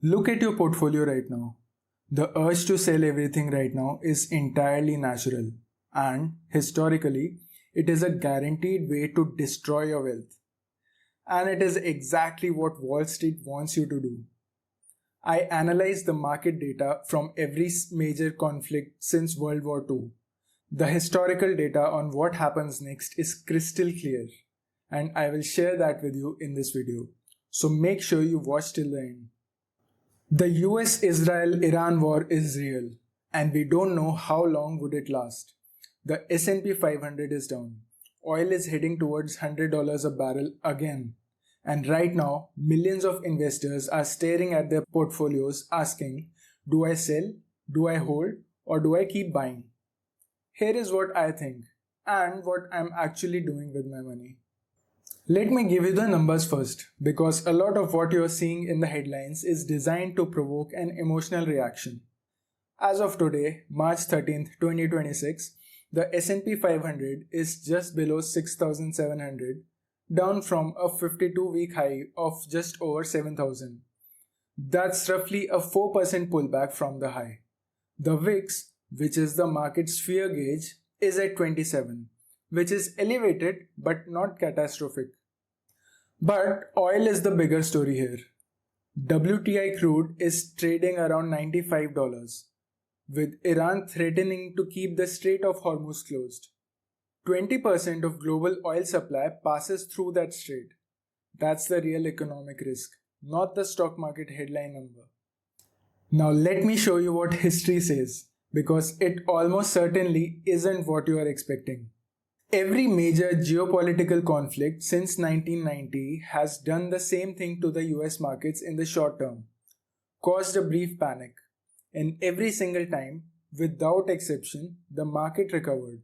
Look at your portfolio right now. The urge to sell everything right now is entirely natural, and historically, it is a guaranteed way to destroy your wealth. And it is exactly what Wall Street wants you to do. I analyzed the market data from every major conflict since World War II. The historical data on what happens next is crystal clear, and I will share that with you in this video. So make sure you watch till the end. The US-Israel-Iran war is real, and we don't know how long would it last. The S&P 500 is down. Oil is heading towards $100 a barrel again. And right now, millions of investors are staring at their portfolios asking, do I sell, do I hold, or do I keep buying? Here is what I think, and what I'm actually doing with my money. Let me give you the numbers first, because a lot of what you're seeing in the headlines is designed to provoke an emotional reaction. As of today, March 13th, 2026, the S&P 500 is just below 6,700, down from a 52-week high of just over 7,000. That's roughly a 4% pullback from the high. The VIX, which is the market's fear gauge, is at 27, which is elevated but not catastrophic. But oil is the bigger story here. WTI crude is trading around $95, with Iran threatening to keep the Strait of Hormuz closed. 20% of global oil supply passes through that strait. That's the real economic risk, not the stock market headline number. Now let me show you what history says, because it almost certainly isn't what you are expecting. Every major geopolitical conflict since 1990 has done the same thing to the US markets in the short term, caused a brief panic, and every single time, without exception, the market recovered.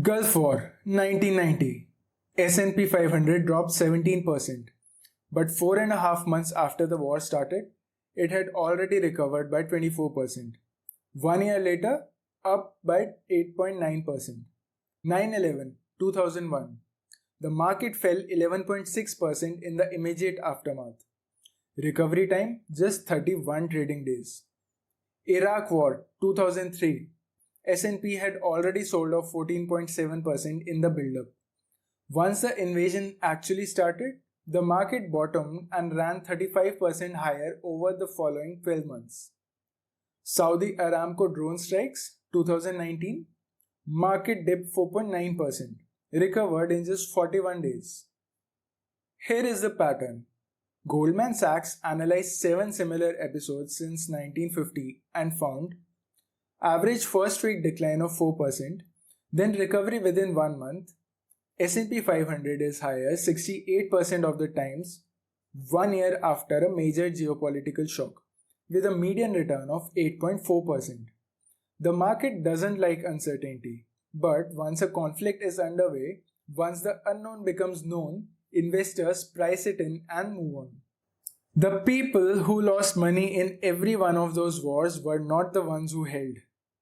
Gulf War 1990. S&P 500 dropped 17%, but 4.5 months after the war started, it had already recovered by 24%. 1 year later, up by 8.9%. 9/11 2001. The market fell 11.6% in the immediate aftermath. Recovery time just 31 trading days. Iraq War 2003. S&P had already sold off 14.7% in the build-up. Once the invasion actually started, the market bottomed and ran 35% higher over the following 12 months. Saudi Aramco drone strikes 2019. Market dipped 4.9%, recovered in just 41 days. Here is the pattern. Goldman Sachs analyzed 7 similar episodes since 1950 and found average first week decline of 4%, then recovery within 1 month. S&P 500 is higher 68% of the times 1 year after a major geopolitical shock, with a median return of 8.4%. The market doesn't like uncertainty, but once a conflict is underway, once the unknown becomes known, investors price it in and move on. The people who lost money in every one of those wars were not the ones who held.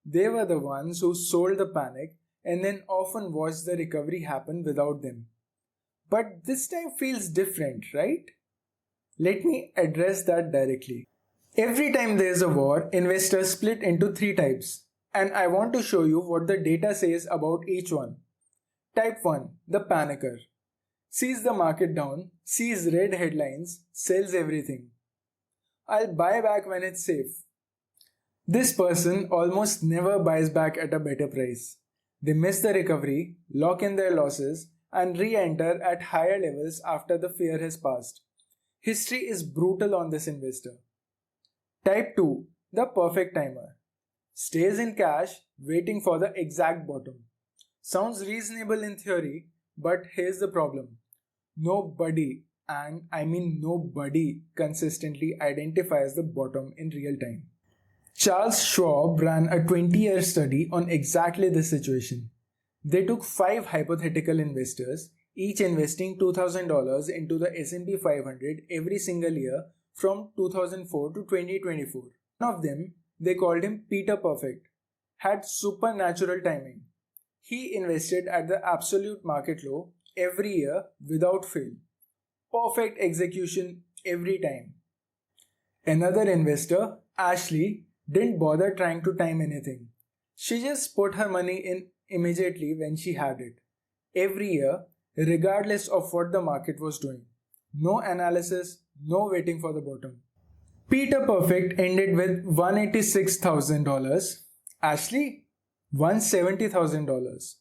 They were the ones who sold the panic and then often watched the recovery happen without them. But this time feels different, right? Let me address that directly. Every time there is a war, investors split into 3 types, and I want to show you what the data says about each one. Type 1, the panicker. Sees the market down, sees red headlines, sells everything. I'll buy back when it's safe. This person almost never buys back at a better price. They miss the recovery, lock in their losses, and re-enter at higher levels after the fear has passed. History is brutal on this investor. Type 2, the perfect timer. Stays in cash, waiting for the exact bottom. Sounds reasonable in theory, but here's the problem. Nobody, and I mean nobody, consistently identifies the bottom in real time. Charles Schwab ran a 20-year study on exactly this situation. They took 5 hypothetical investors, each investing $2,000 into the S&P 500 every single year from 2004 to 2024. One of them, they called him Peter Perfect, had supernatural timing. He invested at the absolute market low every year without fail. Perfect execution every time. Another investor, Ashley, didn't bother trying to time anything. She just put her money in immediately when she had it. Every year, regardless of what the market was doing. No analysis, no waiting for the bottom. Peter Perfect ended with $186,000. Ashley, $170,000.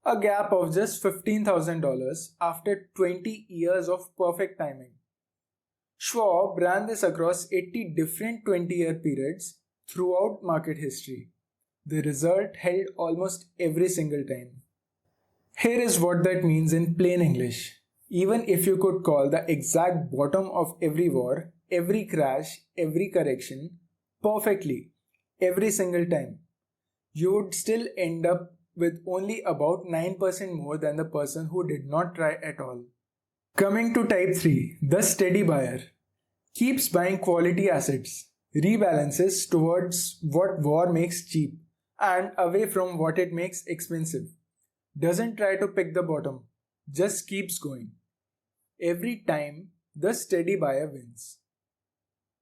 A gap of just $15,000 after 20 years of perfect timing. Schwab ran this across 80 different 20-year periods throughout market history. The result held almost every single time. Here is what that means in plain English. Even if you could call the exact bottom of every war, every crash, every correction, perfectly, every single time, you would still end up with only about 9% more than the person who did not try at all. Coming to type 3, the steady buyer. Keeps buying quality assets, rebalances towards what war makes cheap and away from what it makes expensive. Doesn't try to pick the bottom, just keeps going. Every time, the steady buyer wins.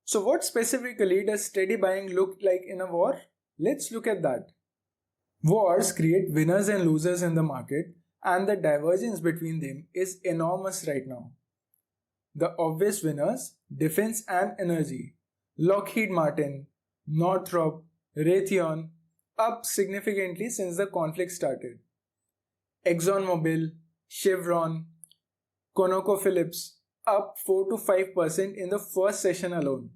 So what specifically does steady buying look like in a war? Let's look at that. Wars create winners and losers in the market, and the divergence between them is enormous right now. The obvious winners, defense and energy. Lockheed Martin, Northrop, Raytheon, up significantly since the conflict started. ExxonMobil, Chevron, ConocoPhillips, up 4 to 5% in the first session alone.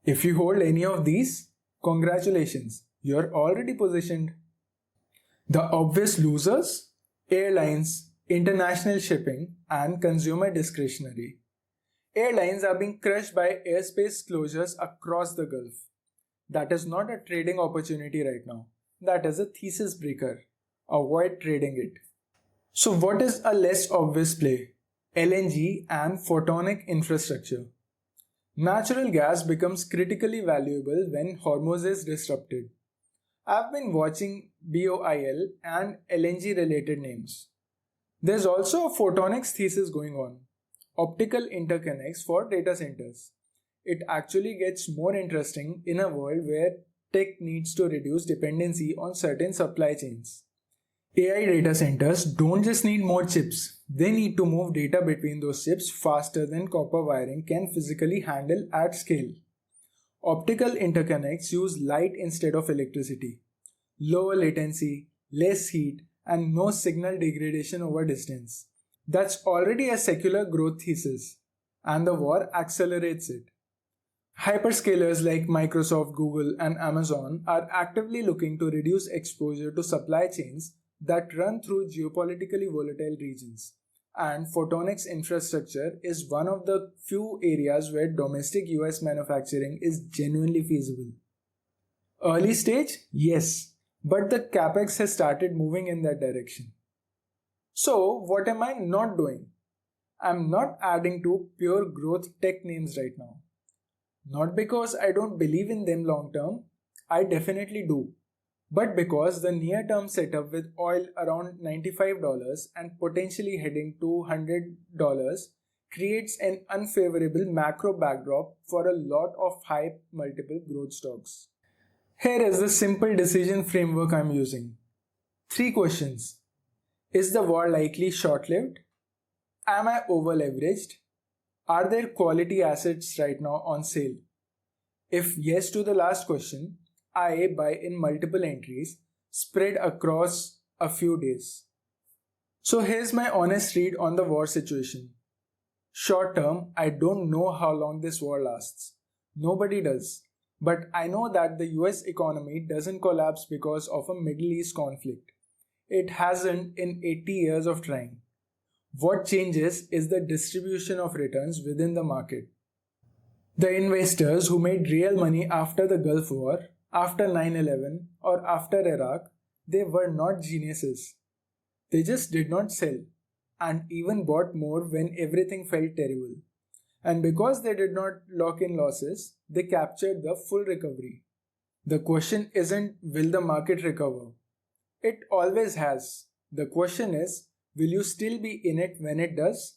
If you hold any of these, congratulations, you're already positioned. The obvious losers, airlines, international shipping, and consumer discretionary. Airlines are being crushed by airspace closures across the Gulf. That is not a trading opportunity right now. That is a thesis breaker. Avoid trading it. So what is a less obvious play? LNG and photonic infrastructure. Natural gas becomes critically valuable when Hormuz is disrupted. I've been watching BOIL and LNG related names. There's also a photonics thesis going on. Optical interconnects for data centers. It actually gets more interesting in a world where tech needs to reduce dependency on certain supply chains. AI data centers don't just need more chips, they need to move data between those chips faster than copper wiring can physically handle at scale. Optical interconnects use light instead of electricity. Lower latency, less heat, and no signal degradation over distance. That's already a secular growth thesis, and the war accelerates it. Hyperscalers like Microsoft, Google, and Amazon are actively looking to reduce exposure to supply chains that run through geopolitically volatile regions. And photonics infrastructure is one of the few areas where domestic US manufacturing is genuinely feasible. Early stage? Yes, but the capex has started moving in that direction. So, what am I not doing? I'm not adding to pure growth tech names right now. Not because I don't believe in them long term, I definitely do. But because the near term setup with oil around $95 and potentially heading to $100 creates an unfavorable macro backdrop for a lot of high multiple growth stocks. Here is the simple decision framework I'm using. 3 questions. Is the war likely short-lived? Am I over-leveraged? Are there quality assets right now on sale? If yes to the last question, I buy in multiple entries spread across a few days. So here's my honest read on the war situation. Short term, I don't know how long this war lasts. Nobody does. But I know that the US economy doesn't collapse because of a Middle East conflict. It hasn't in 80 years of trying. What changes is the distribution of returns within the market. The investors who made real money after the Gulf War, after 9/11, or after Iraq, they were not geniuses. They just did not sell and even bought more when everything felt terrible. And because they did not lock in losses, they captured the full recovery. The question isn't will the market recover? It always has. The question is, will you still be in it when it does?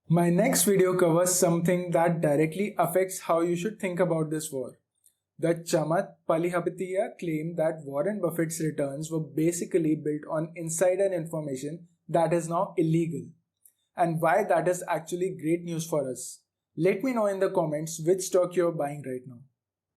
My next video covers something that directly affects how you should think about this war. The Chamat Palihapitiya claim that Warren Buffett's returns were basically built on insider information that is now illegal, and why that is actually great news for us. Let me know in the comments which stock you're buying right now.